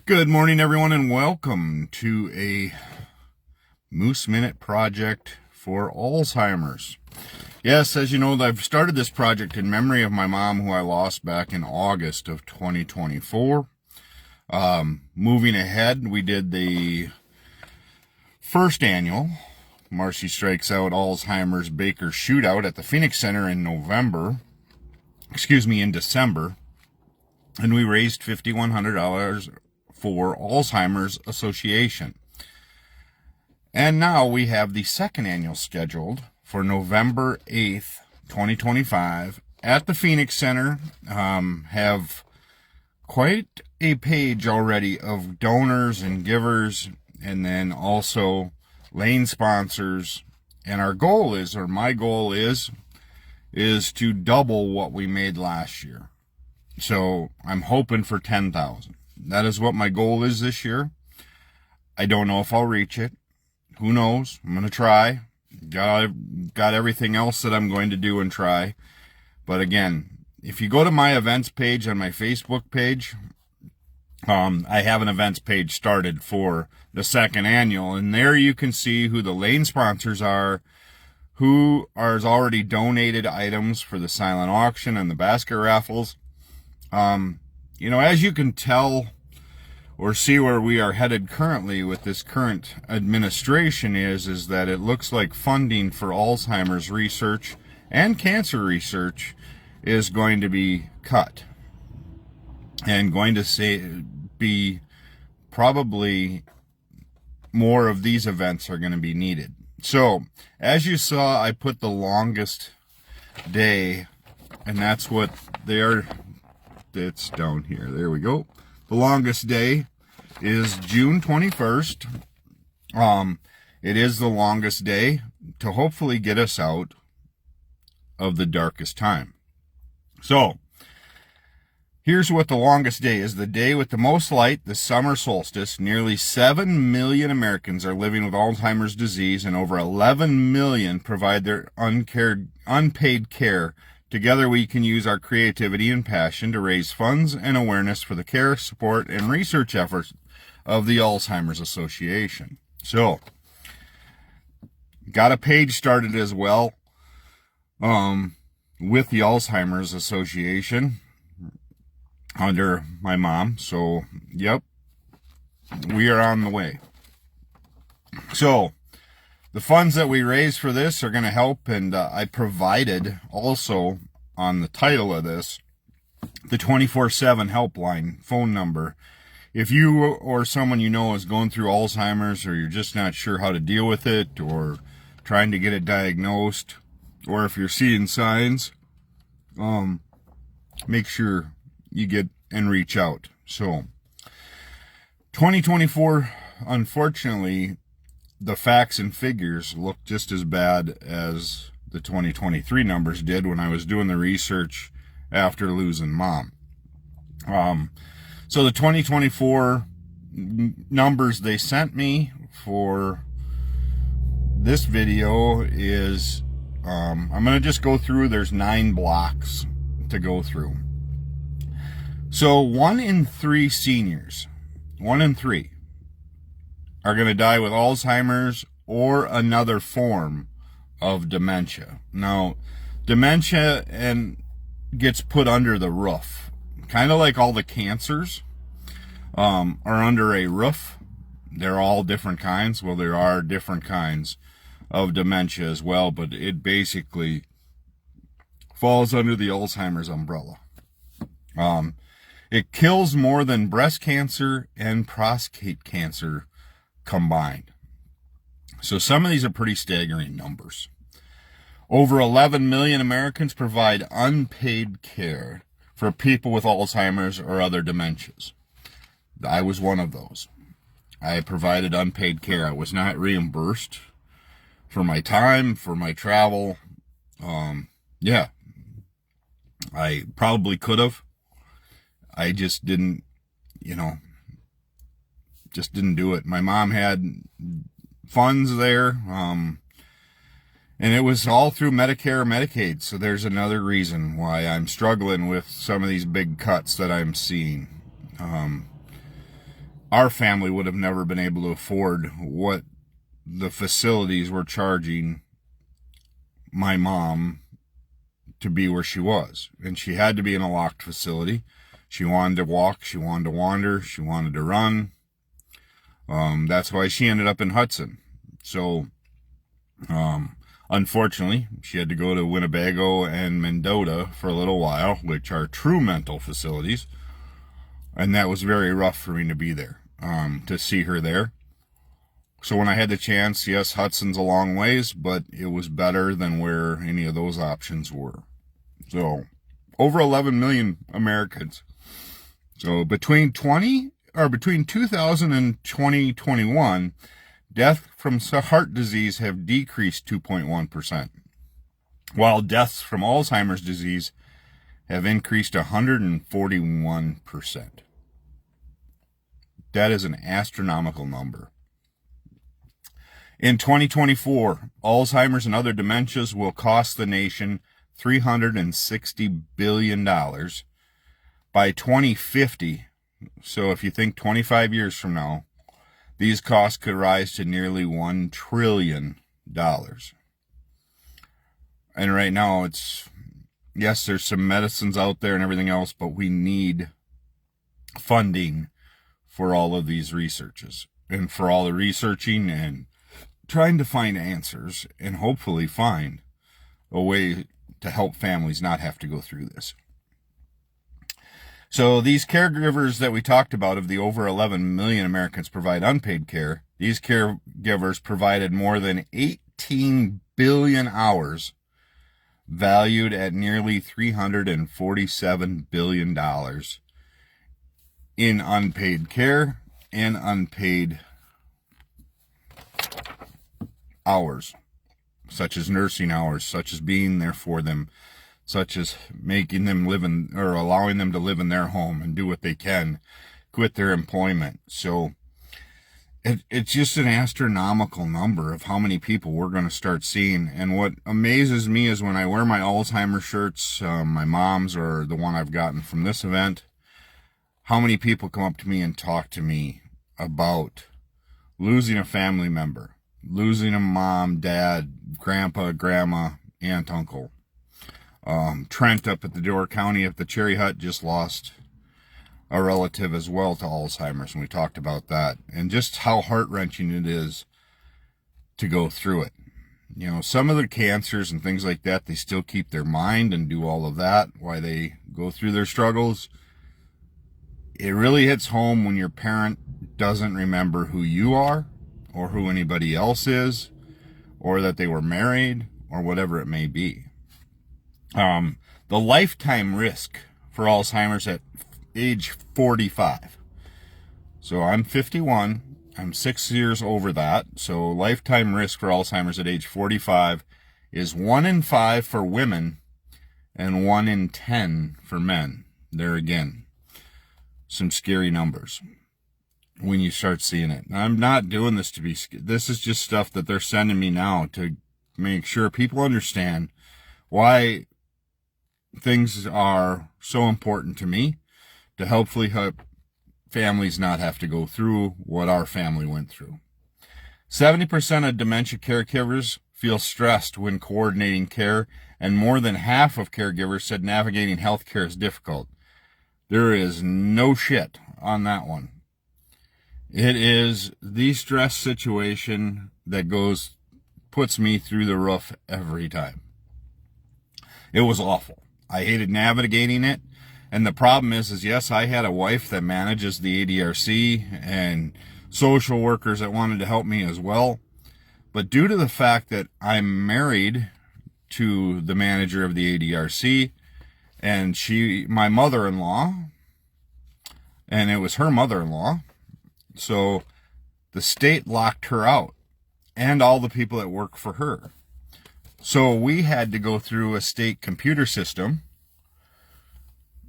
Good morning, everyone, and welcome to a Moose Minute project for Alzheimer's. Yes, as you know, I've started this project in memory of my mom, who I lost back in August of 2024. Moving ahead, we did the first annual Marcy Strikes Out Alzheimer's Baker Shootout at the Phoenix Center in December, and we raised $5,100 for Alzheimer's Association. And now we have the second annual scheduled for November 8th, 2025 at the Phoenix Center. Have quite a page already of donors and givers, and then also lane sponsors. And my goal is to double what we made last year. So I'm hoping for 10,000. That is what my goal is this year. I don't know if I'll reach it. Who knows? I'm going to try. Got everything else that I'm going to do and try. But again, if you go to my events page on my Facebook page, I have an events page started for the second annual, and there you can see who the lane sponsors are, who has already donated items for the silent auction and the basket raffles. As you can tell or see where we are headed currently with this current administration is that it looks like funding for Alzheimer's research and cancer research is going to be cut, and going to be probably more of these events are going to be needed. So as you saw, I put the longest day, and that's what they are. It's down here. There we go. The longest day is June 21st. It is the longest day to hopefully get us out of the darkest time. So here's what the longest day is. The day with the most light, the summer solstice. Nearly 7 million Americans are living with Alzheimer's disease, and over 11 million provide their unpaid care. Together, we can use our creativity and passion to raise funds and awareness for the care, support, and research efforts of the Alzheimer's Association. So, got a page started as well with the Alzheimer's Association under my mom. So, yep, we are on the way. So, the funds that we raise for this are going to help, and I provided also on the title of this the 24/7 helpline phone number. If you or someone you know is going through Alzheimer's, or you're just not sure how to deal with it, or trying to get it diagnosed, or if you're seeing signs, make sure you get and reach out. So 2024, unfortunately, the facts and figures look just as bad as the 2023 numbers did when I was doing the research after losing mom. So the 2024 numbers they sent me for this video is, I'm going to just go through. There's 9 blocks to go through. So 1 in 3 seniors, 1 in 3, are going to die with Alzheimer's or another form of dementia. Now, dementia gets put under the roof, kind of like all the cancers are under a roof. They're all different kinds. Well, there are different kinds of dementia as well, but it basically falls under the Alzheimer's umbrella. It kills more than breast cancer and prostate cancer combined. So some of these are pretty staggering numbers. Over 11 million Americans provide unpaid care for people with Alzheimer's or other dementias. I was one of those. I provided unpaid care. I was not reimbursed for my time, for my travel. I probably could have. I just didn't, didn't do it. My mom had funds there, and it was all through Medicare or Medicaid. So there's another reason why I'm struggling with some of these big cuts that I'm seeing. our family would have never been able to afford what the facilities were charging my mom to be where she was. And she had to be in a locked facility. She wanted to walk, she wanted to wander, she wanted to run. That's why she ended up in Hudson. So, unfortunately, she had to go to Winnebago and Mendota for a little while, which are true mental facilities. And that was very rough for me to be there, to see her there. So when I had the chance, yes, Hudson's a long ways, but it was better than where any of those options were. So, over 11 million Americans. So between 2000 and 2021, death from heart disease have decreased 2.1%, while deaths from Alzheimer's disease have increased 141%. That is an astronomical number. In 2024, Alzheimer's and other dementias will cost the nation $360 billion. By 2050, so if you think 25 years from now, these costs could rise to nearly $1 trillion. And right now, yes, there's some medicines out there and everything else, but we need funding for all of these researches and for all the researching and trying to find answers and hopefully find a way to help families not have to go through this. So these caregivers that we talked about, of the over 11 million Americans provide unpaid care, these caregivers provided more than 18 billion hours, valued at nearly $347 billion in unpaid care and unpaid hours, such as nursing hours, such as being there for them, such as making them live in, or allowing them to live in their home and do what they can, quit their employment. So it's just an astronomical number of how many people we're going to start seeing. And what amazes me is when I wear my Alzheimer's shirts, my mom's or the one I've gotten from this event, how many people come up to me and talk to me about losing a family member, losing a mom, dad, grandpa, grandma, aunt, uncle. Trent up at the Door County at the Cherry Hut just lost a relative as well to Alzheimer's, and we talked about that and just how heart-wrenching it is to go through it. You know, some of the cancers and things like that, they still keep their mind and do all of that while they go through their struggles. It really hits home when your parent doesn't remember who you are or who anybody else is, or that they were married, or whatever it may be. The lifetime risk for Alzheimer's at age 45. So I'm 51. I'm 6 years over that. So lifetime risk for Alzheimer's at age 45 is 1 in 5 for women and 1 in 10 for men. There again, some scary numbers when you start seeing it. I'm not doing this to be scared. This is just stuff that they're sending me now to make sure people understand why things are so important to me, to hopefully help families not have to go through what our family went through. 70% of dementia caregivers feel stressed when coordinating care, and more than half of caregivers said navigating healthcare is difficult. There is no shit on that one. It is the stress situation that puts me through the roof every time. It was awful. I hated navigating it. And the problem is yes, I had a wife that manages the ADRC and social workers that wanted to help me as well. But due to the fact that I'm married to the manager of the ADRC, and my mother-in-law, and it was her mother-in-law, so the state locked her out and all the people that work for her. So we had to go through a state computer system,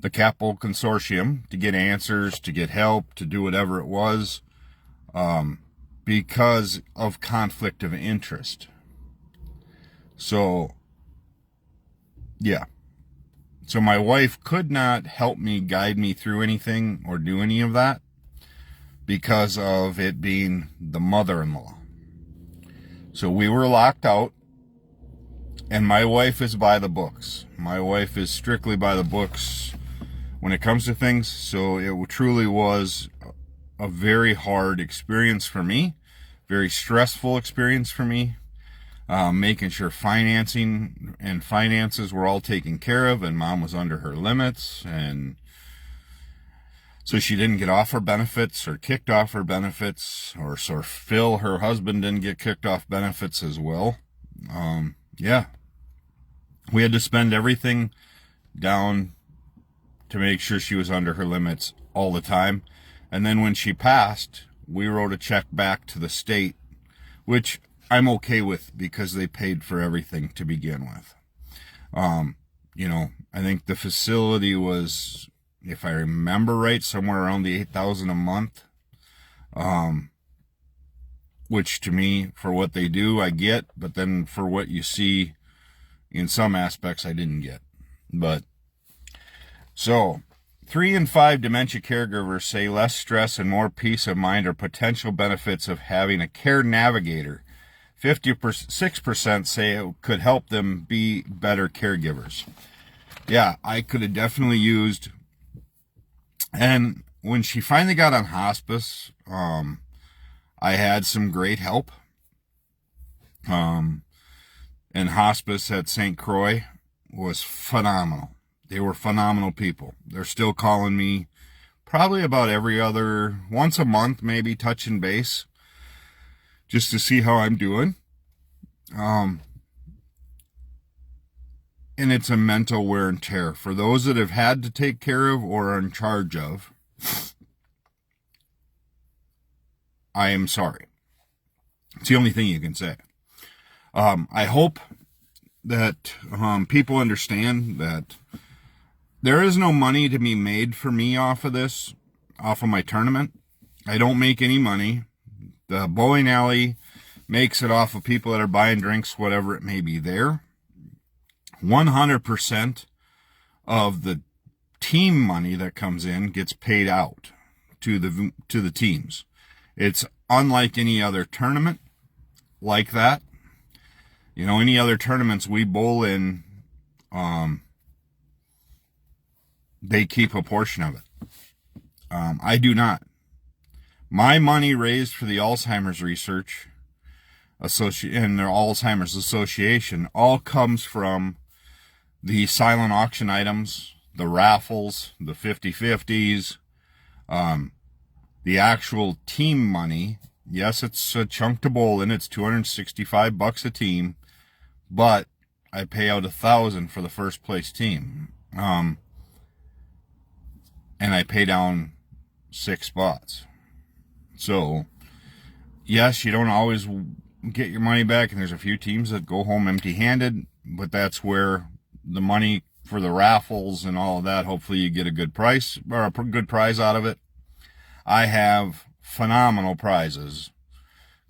the Capital Consortium, to get answers, to get help, to do whatever it was, because of conflict of interest. So, yeah. So my wife could not help me, guide me through anything or do any of that. because of it being the mother-in-law. So we were locked out, and my wife is by the books. My wife is strictly by the books when it comes to things, so it truly was a very hard experience for me, very stressful experience for me, making sure financing and finances were all taken care of, and Mom was under her limits, and so she didn't get off her benefits or kicked off her benefits, or so Phil, her husband, didn't get kicked off benefits as well. Yeah, we had to spend everything down to make sure she was under her limits all the time. And then when she passed, we wrote a check back to the state, which I'm okay with because they paid for everything to begin with. I think the facility was, if I remember right, somewhere around the $8,000 a month, which to me, for what they do, I get, but then for what you see in some aspects, I didn't get. But so 3 in 5 dementia caregivers say less stress and more peace of mind are potential benefits of having a care navigator. 56% say it could help them be better caregivers. Yeah, I could have definitely used. And when she finally got on hospice, I had some great help. And hospice at St. Croix was phenomenal. They were phenomenal people. They're still calling me probably about once a month, maybe, touching base, just to see how I'm doing. And it's a mental wear and tear. For those that have had to take care of or are in charge of, I am sorry. It's the only thing you can say. I hope that people understand that there is no money to be made for me off of this, off of my tournament. I don't make any money. The bowling alley makes it off of people that are buying drinks, whatever it may be there. 100% of the team money that comes in gets paid out to the teams. It's unlike any other tournament like that. Any other tournaments we bowl in, they keep a portion of it. I do not. My money raised for the Alzheimer's research and their Alzheimer's Association all comes from the silent auction items, the raffles, the 50-50s, the actual team money. Yes, it's a chunk to bowl in. It's $265 a team, but I pay out $1,000 for the first place team. And I pay down 6 spots. So, yes, you don't always get your money back, and there's a few teams that go home empty-handed, but that's where the money for the raffles and all of that, hopefully you get a good price or a good prize out of it. I have phenomenal prizes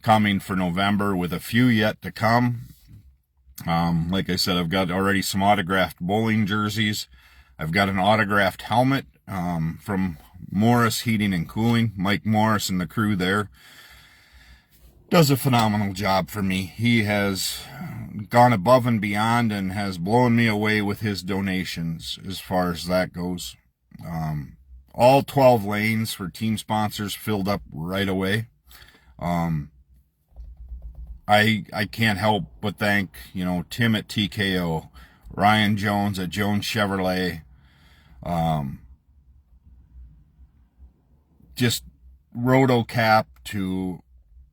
coming for November, with a few yet to come. Like I said, I've got already some autographed bowling jerseys. I've got an autographed helmet from Morris Heating and Cooling. Mike Morris and the crew there does a phenomenal job for me. He has gone above and beyond and has blown me away with his donations as far as that goes. All 12 lanes for team sponsors filled up right away. I can't help but thank, Tim at TKO, Ryan Jones at Jones Chevrolet, just Rotocap to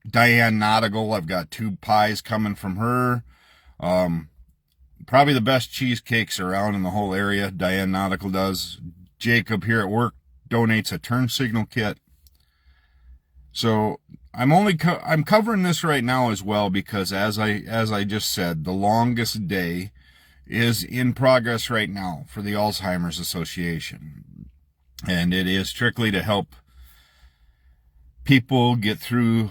Diane Nautigal. I've got 2 pies coming from her. Probably the best cheesecakes around in the whole area, Diane Nautical does. Jacob here at work donates a turn signal kit. So I'm covering this right now as well because, as I just said, the longest day is in progress right now for the Alzheimer's Association, and it is strictly to help people get through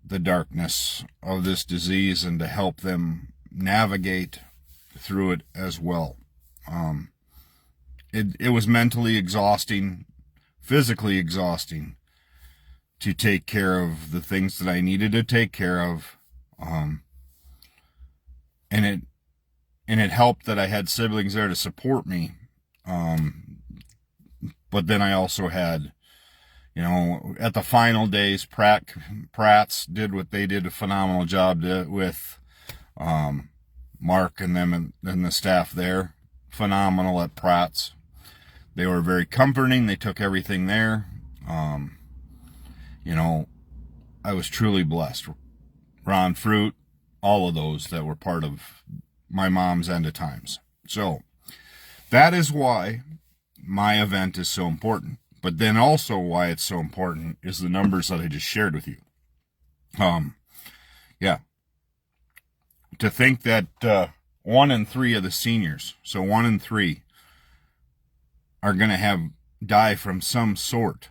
the darkness of this disease and to help them navigate through it as well. It was mentally exhausting, physically exhausting, to take care of the things that I needed to take care of. And it helped that I had siblings there to support me. But then I also had, at the final days, Pratt's did what they did, a phenomenal job with Mark and them and the staff there. Phenomenal at Pratt's. They were very comforting. They took everything there. I was truly blessed. Ron Fruit, all of those that were part of my mom's end of times. So that is why my event is so important. But then also why it's so important is the numbers that I just shared with you. To think that 1 in 3 of the seniors, so 1 in 3, are going to die from some sort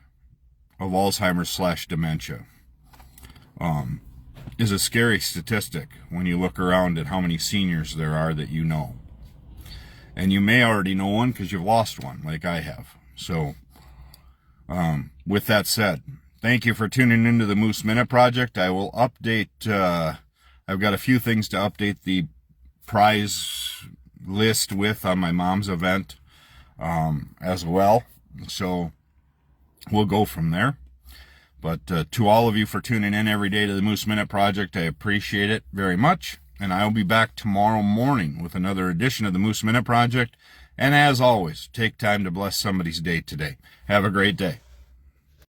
of Alzheimer's / dementia, is a scary statistic when you look around at how many seniors there are that you know. And you may already know one because you've lost one, like I have. So, with that said, thank you for tuning into the Moose Minute Project. I will update, I've got a few things to update the prize list with on my mom's event as well. So, we'll go from there. But to all of you for tuning in every day to the Moose Minute Project, I appreciate it very much. And I'll be back tomorrow morning with another edition of the Moose Minute Project. And as always, take time to bless somebody's day today. Have a great day.